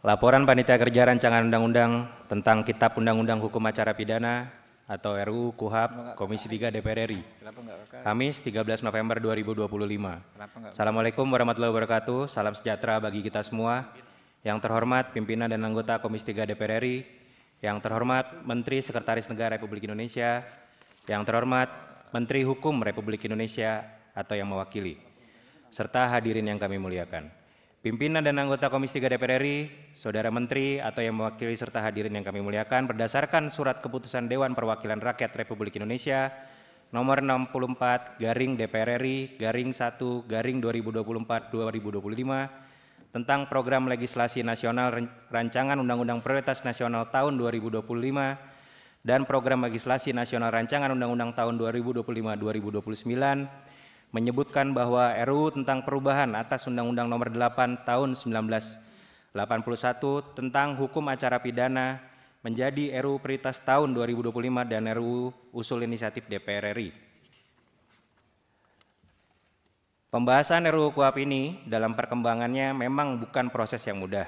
Laporan Panitia Kerja Rancangan Undang-Undang tentang Kitab Undang-Undang Hukum Acara Pidana atau RUU KUHAP Komisi 3 DPR RI. Kamis 13 November 2025. Assalamualaikum warahmatullahi wabarakatuh. Salam sejahtera bagi kita semua. Yang terhormat pimpinan dan anggota Komisi 3 DPR RI, yang terhormat Menteri Sekretaris Negara Republik Indonesia, yang terhormat Menteri Hukum Republik Indonesia atau yang mewakili, serta hadirin yang kami muliakan. Pimpinan dan anggota Komisi 3 DPR RI, Saudara Menteri atau yang mewakili serta hadirin yang kami muliakan, berdasarkan Surat Keputusan Dewan Perwakilan Rakyat Republik Indonesia nomor 64 DPR RI 1 2024-2025 tentang Program Legislasi Nasional Rancangan Undang-Undang Prioritas Nasional tahun 2025 dan Program Legislasi Nasional Rancangan Undang-Undang tahun 2025-2029 menyebutkan bahwa RUU tentang perubahan atas Undang-Undang Nomor 8 Tahun 1981 tentang Hukum Acara Pidana menjadi RUU Prioritas tahun 2025 dan RUU Usul Inisiatif DPR RI. Pembahasan RUU KUHAP ini dalam perkembangannya memang bukan proses yang mudah.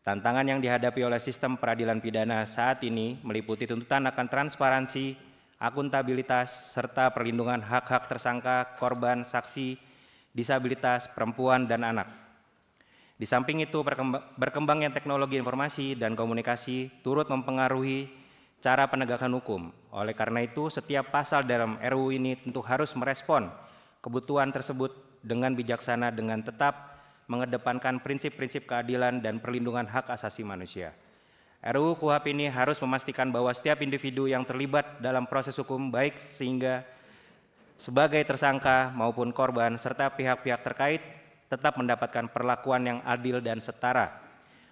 Tantangan yang dihadapi oleh sistem peradilan pidana saat ini meliputi tuntutan akan transparansi, akuntabilitas, serta perlindungan hak-hak tersangka, korban, saksi, disabilitas, perempuan, dan anak. Di samping itu, berkembangnya teknologi informasi dan komunikasi turut mempengaruhi cara penegakan hukum. Oleh karena itu, setiap pasal dalam RUU ini tentu harus merespon kebutuhan tersebut dengan bijaksana dengan tetap mengedepankan prinsip-prinsip keadilan dan perlindungan hak asasi manusia. RUU KUHAP ini harus memastikan bahwa setiap individu yang terlibat dalam proses hukum baik sehingga sebagai tersangka maupun korban serta pihak-pihak terkait tetap mendapatkan perlakuan yang adil dan setara.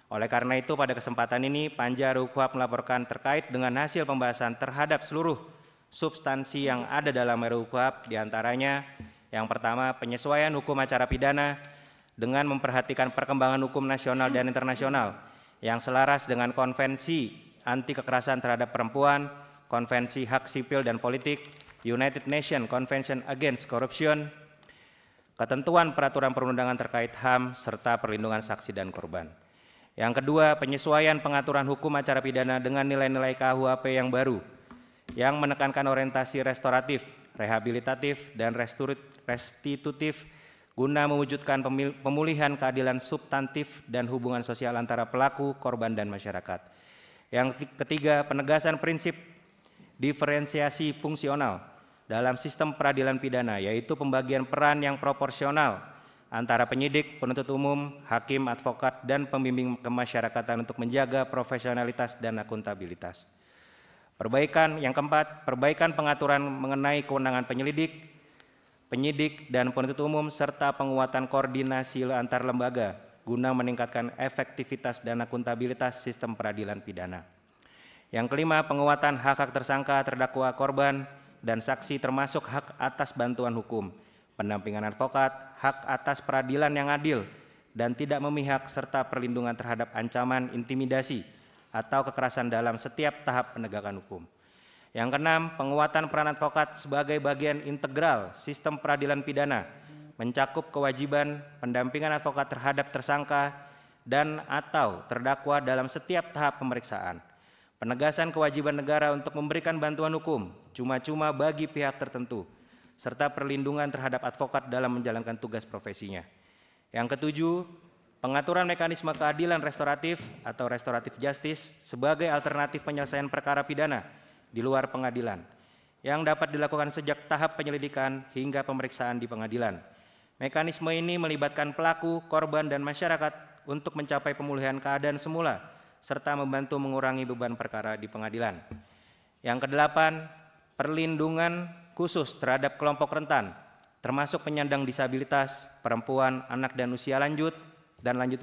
Oleh karena itu pada kesempatan ini Panja RUU KUHAP melaporkan terkait dengan hasil pembahasan terhadap seluruh substansi yang ada dalam RUU KUHAP, diantaranya yang pertama, penyesuaian hukum acara pidana dengan memperhatikan perkembangan hukum nasional dan internasional yang selaras dengan Konvensi Anti Kekerasan Terhadap Perempuan, Konvensi Hak Sipil dan Politik, United Nations Convention Against Corruption, ketentuan peraturan perundangan terkait HAM, serta perlindungan saksi dan korban. Yang kedua, penyesuaian pengaturan hukum acara pidana dengan nilai-nilai KUHP yang baru, yang menekankan orientasi restoratif, rehabilitatif, dan restitutif guna mewujudkan pemulihan keadilan substantif dan hubungan sosial antara pelaku, korban, dan masyarakat. Yang ketiga, penegasan prinsip diferensiasi fungsional dalam sistem peradilan pidana, yaitu pembagian peran yang proporsional antara penyidik, penuntut umum, hakim, advokat, dan pembimbing kemasyarakatan untuk menjaga profesionalitas dan akuntabilitas. Yang keempat, perbaikan pengaturan mengenai kewenangan penyidik, dan penuntut umum serta penguatan koordinasi antar lembaga guna meningkatkan efektivitas dan akuntabilitas sistem peradilan pidana. Yang kelima, penguatan hak-hak tersangka, terdakwa, korban, dan saksi termasuk hak atas bantuan hukum, pendampingan advokat, hak atas peradilan yang adil dan tidak memihak, serta perlindungan terhadap ancaman intimidasi atau kekerasan dalam setiap tahap penegakan hukum. Yang keenam, penguatan peran advokat sebagai bagian integral sistem peradilan pidana, mencakup kewajiban pendampingan advokat terhadap tersangka dan atau terdakwa dalam setiap tahap pemeriksaan. Penegasan kewajiban negara untuk memberikan bantuan hukum cuma-cuma bagi pihak tertentu, serta perlindungan terhadap advokat dalam menjalankan tugas profesinya. Yang ketujuh, pengaturan mekanisme keadilan restoratif atau restoratif justice sebagai alternatif penyelesaian perkara pidana di luar pengadilan yang dapat dilakukan sejak tahap penyelidikan hingga pemeriksaan di pengadilan. Mekanisme ini melibatkan pelaku, korban, dan masyarakat untuk mencapai pemulihan keadaan semula serta membantu mengurangi beban perkara di pengadilan. Yang kedelapan, perlindungan khusus terhadap kelompok rentan termasuk penyandang disabilitas, perempuan, anak, dan usia lanjut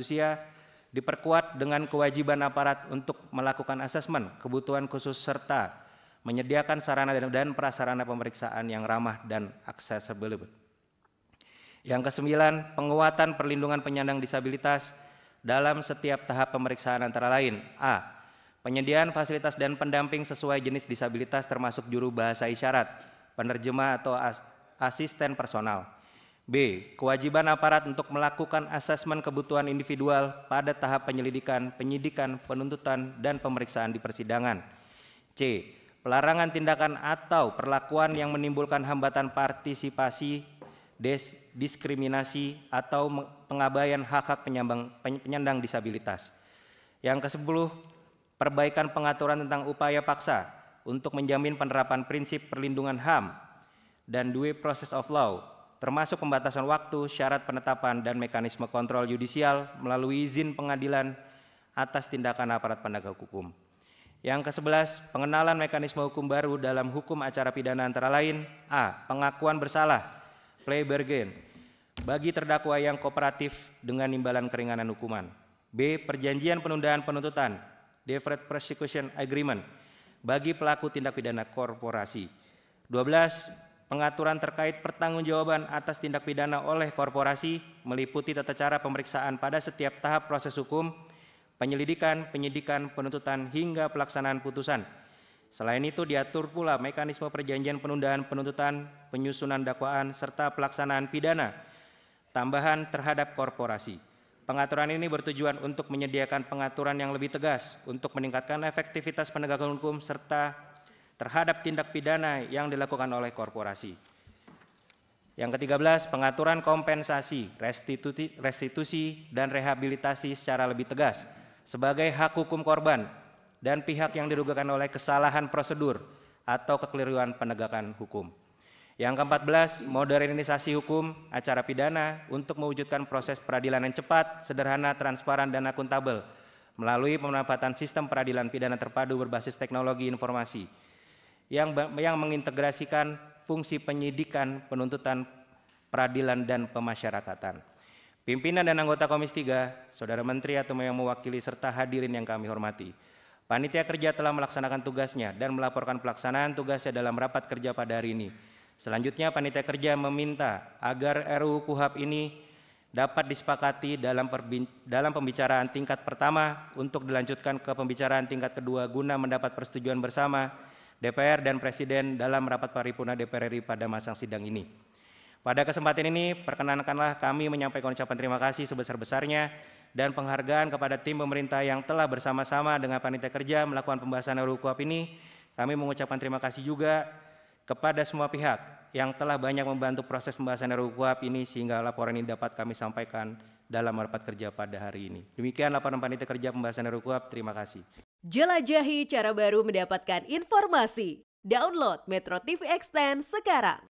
usia diperkuat dengan kewajiban aparat untuk melakukan asesmen kebutuhan khusus serta menyediakan sarana dan prasarana pemeriksaan yang ramah dan aksesibel. Yang kesembilan, penguatan perlindungan penyandang disabilitas dalam setiap tahap pemeriksaan antara lain: A. Penyediaan fasilitas dan pendamping sesuai jenis disabilitas termasuk juru bahasa isyarat, penerjemah atau asisten personal. B. Kewajiban aparat untuk melakukan asesmen kebutuhan individual pada tahap penyelidikan, penyidikan, penuntutan, dan pemeriksaan di persidangan. C. Pelarangan tindakan atau perlakuan yang menimbulkan hambatan partisipasi, diskriminasi, atau pengabaian hak-hak penyandang disabilitas. Yang ke-10, perbaikan pengaturan tentang upaya paksa untuk menjamin penerapan prinsip perlindungan HAM dan due process of law, termasuk pembatasan waktu, syarat penetapan, dan mekanisme kontrol yudisial melalui izin pengadilan atas tindakan aparat penegak hukum. Yang ke-11, pengenalan mekanisme hukum baru dalam hukum acara pidana antara lain: A. Pengakuan bersalah, plea bargain, bagi terdakwa yang kooperatif dengan imbalan keringanan hukuman. B. Perjanjian penundaan penuntutan, deferred prosecution agreement, bagi pelaku tindak pidana korporasi. 12. Pengaturan terkait pertanggungjawaban atas tindak pidana oleh korporasi meliputi tata cara pemeriksaan pada setiap tahap proses hukum, penyelidikan, penyidikan, penuntutan, hingga pelaksanaan putusan. Selain itu diatur pula mekanisme perjanjian penundaan penuntutan, penyusunan dakwaan, serta pelaksanaan pidana tambahan terhadap korporasi. Pengaturan ini bertujuan untuk menyediakan pengaturan yang lebih tegas untuk meningkatkan efektivitas penegakan hukum serta terhadap tindak pidana yang dilakukan oleh korporasi. Yang ke-13, pengaturan kompensasi, restitusi, dan rehabilitasi secara lebih tegas sebagai hak hukum korban dan pihak yang dirugikan oleh kesalahan prosedur atau kekeliruan penegakan hukum. Yang ke-14, modernisasi hukum acara pidana untuk mewujudkan proses peradilan yang cepat, sederhana, transparan, dan akuntabel melalui pemanfaatan sistem peradilan pidana terpadu berbasis teknologi informasi yang mengintegrasikan fungsi penyidikan, penuntutan, peradilan, dan pemasyarakatan. Pimpinan dan anggota Komisi 3, Saudara Menteri atau yang mewakili serta hadirin yang kami hormati. Panitia kerja telah melaksanakan tugasnya dan melaporkan pelaksanaan tugasnya dalam rapat kerja pada hari ini. Selanjutnya panitia kerja meminta agar RUU KUHP ini dapat disepakati dalam pembicaraan tingkat pertama untuk dilanjutkan ke pembicaraan tingkat kedua guna mendapat persetujuan bersama DPR dan Presiden dalam rapat paripurna DPR RI pada masa sidang ini. Pada kesempatan ini, perkenankanlah kami menyampaikan ucapan terima kasih sebesar-besarnya dan penghargaan kepada tim pemerintah yang telah bersama-sama dengan panitia kerja melakukan pembahasan RUU KUHP ini. Kami mengucapkan terima kasih juga kepada semua pihak yang telah banyak membantu proses pembahasan RUU KUHP ini sehingga laporan ini dapat kami sampaikan dalam rapat kerja pada hari ini. Demikian laporan panitia kerja pembahasan RUU KUHP. Terima kasih. Jelajahi cara baru mendapatkan informasi. Download Metro TV Extend sekarang.